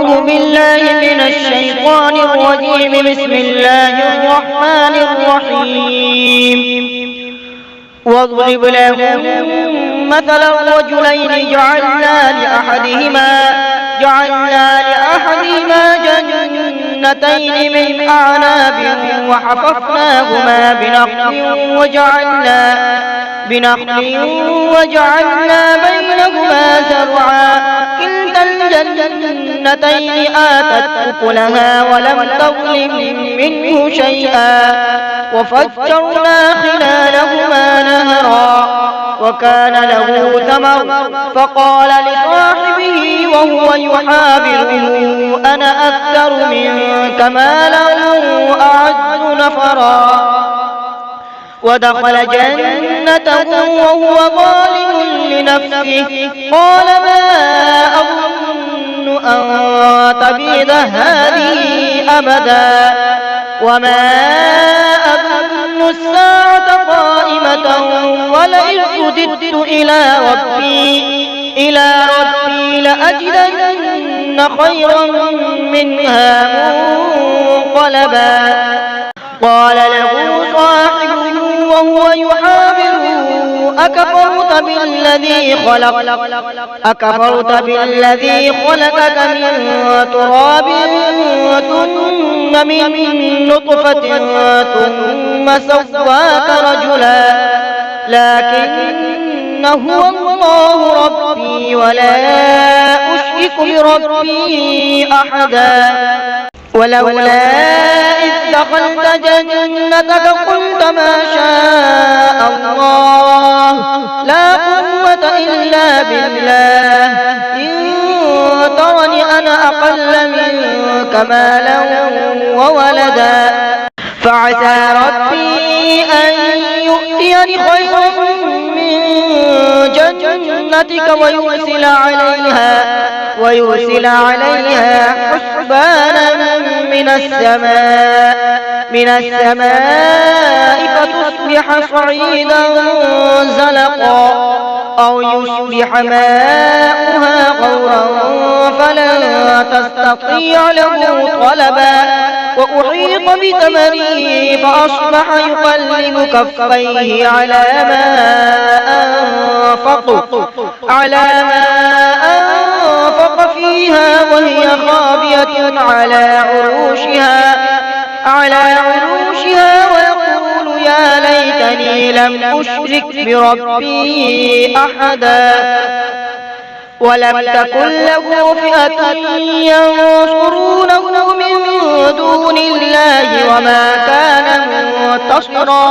أعوذ بالله من الشيطان الرجيم. بسم الله الرحمن الرحيم. واضرب لهم مثلا رجلين جعلنا لأحدهما جنتين من أعناب وحففناهما بنخل وجعلنا بينهما زرعا. كلتا الجنتين آتت أكلها ولم تظلم منه شيئا وفجرنا خلالهما نهرا. وكان له ثمر فقال لصاحبه وهو يحاوره أنا أكثر منك مالا وأعز نفرا. ودخل جنته وهو ظالم لنفسه قال ما أظن أن تبيد هذه أبدا وما أظن الساعة قائمة ولئن رددت إلى ربي لأجدن خيرا منها منقلبا. قال له صاحبه وهو يحاوره أكفرت بالذي خلقك من تراب ثم من نطفة ثم سواك رجلا لكن هو الله ربي ولا أشرك بربي أحدا. ولولا إذ دخلت جنتك قلت ما شاء الله لا قوة إلا بالله إن ترني أنا أقل منك مالا وولدا فعسى ربي أن يؤتيني خيرا من جنتك ويرسل عليها حسبانا من السماء فتصبح صعيدا زلقا أو يصبح ماؤها غورا فلن تستطيع له طلبا. وأحيط بثمره فأصبح يقلب كفيه على ما أنفق فيها وهي خاوية على عروشها ويقول يا ليتني لم أشرك بربي أحدا. ولم تكن له فئة ينصرونه من دون الله وما كان منتصرا.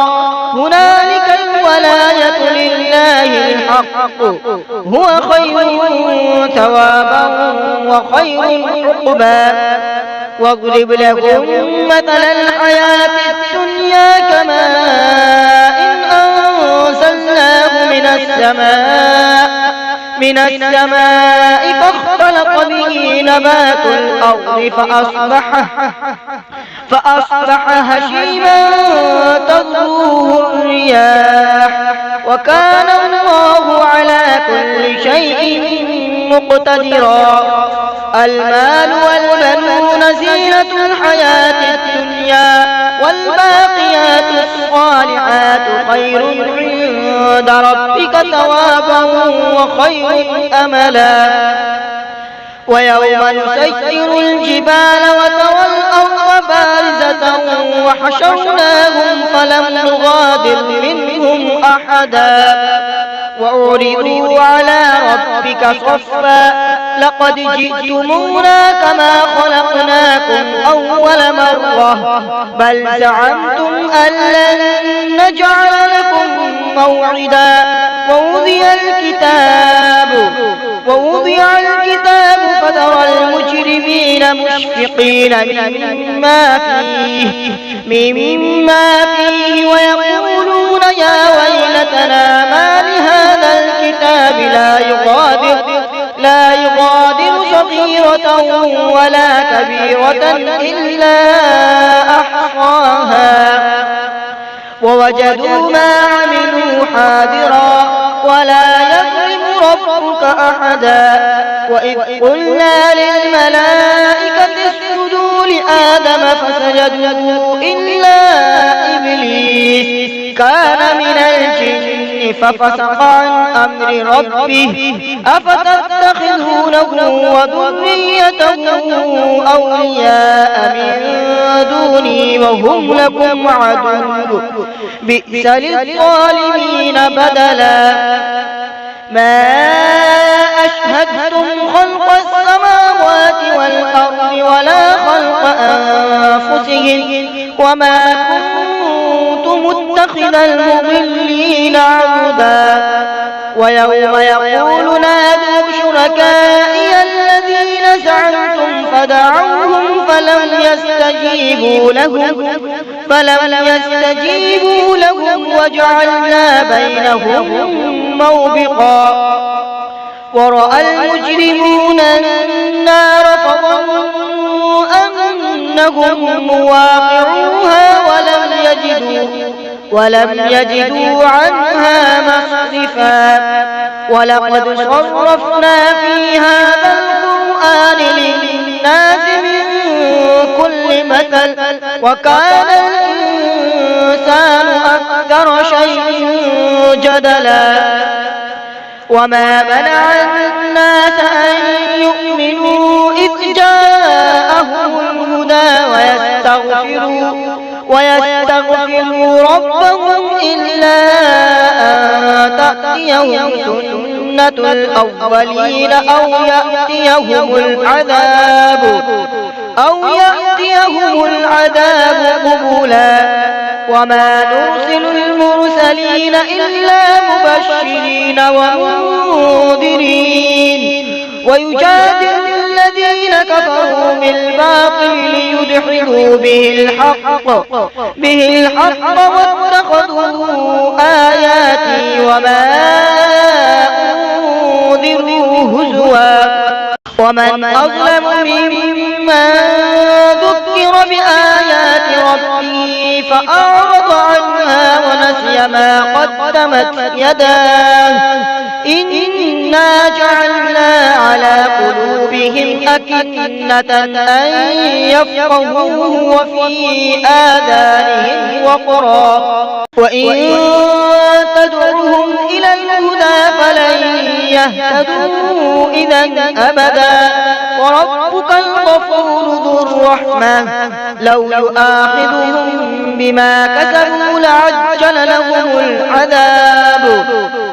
هنالك الولاية لله الحق هو خير ثوابا وخير عقبا. واضرب لهم مثل الحياة الدنيا كماء أنزلناه من السماء فاختلط به نبات الأرض فأصبح هشيما تذروه الرياح وكان الله على كل شيء مقتدرا. المال والبنون زينة الحياة الدنيا والباقيات الصالحات خير عند ربك ثوابا وخير أملا. ويوم نسير الجبال وترى الأرض بارزة وحشرناهم فلم نغادر منهم أحدا. وعرضوا على ربك صفا لقد جئتمونا كما خلقناكم أول مرة بل زعمتم أن لن نجعل لكم موعدا. ووضع الكتاب فترى المجرمين مشفقين مما فيه ويقولون يا ويلتنا ما لهذا الكتاب لا يغادر صغيرة ولا كبيرة إلا أحصاها ووجدوا ما عملوا حاضرا ولا يظلم ربك أحدا. وإذ قلنا للملائكة آدم فسجدوا إلا إبليس كان من الجن ففسق عن أمر ربه أفتتخذونه وذريته أولياء من دوني وهم لكم عدو بئس للظالمين بدلا ما أشهدتم خلق السماوات والأرض ولا خلق أنفسهم وما كنت متخذ المضلين عضدا ويوم يقول نادوا شركائي الذين زعمتم فدعوهم فلم يستجيبوا لهم وجعلنا بينهم موبقا ورأى المجرمون النار فظنوا أنهم مواقعوها ولم يجدوا عنها مصرفا ولقد صرفنا في هذا القرآن للناس من كل مثل وكان الإنسان أكثر شيء جدلا وما منع الناس أن يؤمنوا إذ جاءهم الهدى ويستغفروا ربهم إلا أن تأتيهم سنة الأولين أو يأتيهم العذاب قبلا وما نرسل المرسلين إلا مبشرين ومنذرين ويجادل الذين كفروا بالباطل ليدحضوا به الحق واتخذوا آياتي وما أنذروا هزوا ومن أظلم ممن ذكر بآيات ربه فأعرض عنها ونسي ما قدمت يداه إنا جعلنا على قلوبهم أكنة أن يفقهوه وفي آذانهم وقرا وإن تدعوهم إلى الهدى فلن يهتدوا إذا أبدا وربك الغفور ذو الرحمة لو يؤاخذهم بما كسبوا لعجل لهم العذاب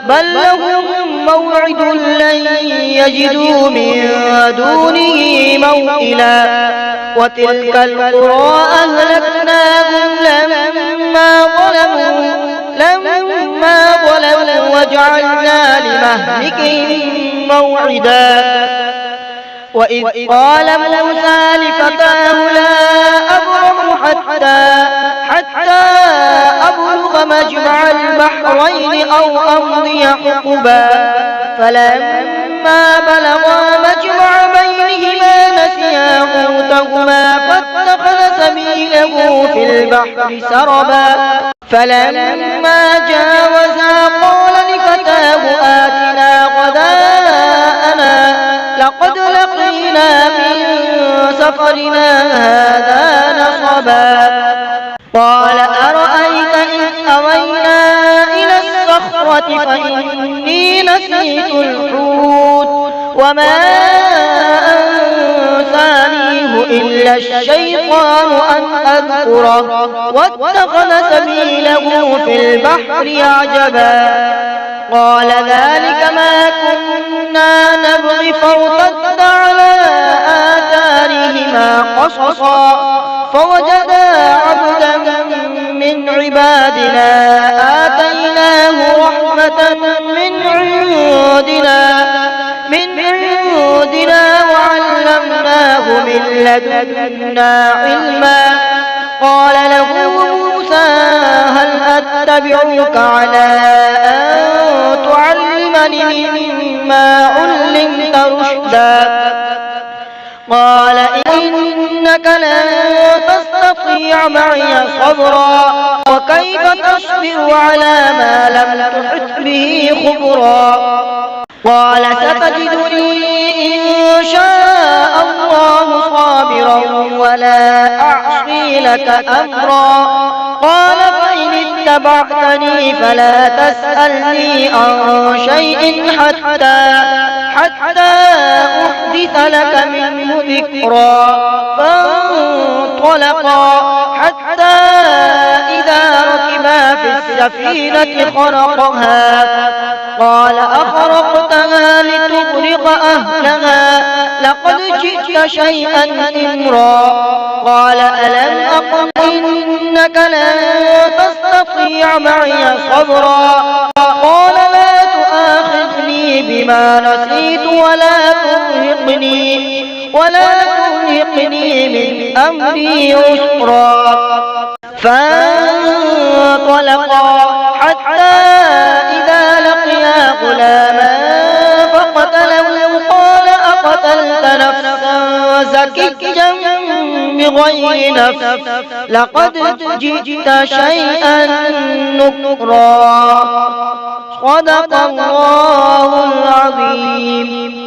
بل لهم موعد لن يجدوا من دونه موئلا وتلك القرى أهلكناهم لما ظلموا وجعلنا لمهلكهم موعدا وإذ قال موسى لفتاه لا أبرح حتى أبلغ مجمع البحرين أو أمضي حقبا فلما بلغا مجمع بينهما نسيا حوتهما فاتخذ سبيله في البحر سربا فلما جاوزا قال لفتاه آتنا غداءنا لقد لقينا من سفرنا هذا نصبا قال أرأيت إذ أوينا إلى الصخرة فإني نسيت الحوت وما أنسانيه إلا الشيطان أن أذكره واتخذ سبيله في البحر عجبا قال ذلك ما كنا نبغي فارتد على آثارهما قصصا فوجدا عبدا من عبادنا آتيناه رحمة من عندنا وعلمناه من لدنا علما قال له موسى هل أتبعك على أن تعلمني مما علمت رشدا قال إنك لن تستطيع معي صبرا وكيف تصبر على ما لم تحط به خبرا قال ستجدني إن شاء الله صابرا ولا أعصي لك أمرا. قال فإن اتبعتني فلا تسألني عن شيء حتى أحدث لك منه ذكرا. فانطلقا حتى إذا ركبا في السفينة خرقها. قال أخرقتها لتغرق أهلها لقد جئت شيئا إمرا. قال ألم أقل إنك لن تستطيع معي صبرا. قال لا تؤاخذني بما نسيت ولا ترهقني من أمري عسرا. فانطلقا حتى إذا لقيا غلاما فقتله. قال أقتلت نفسا زكيا بغير نفس لقد جئت شيئا نكرا. صدق الله العظيم.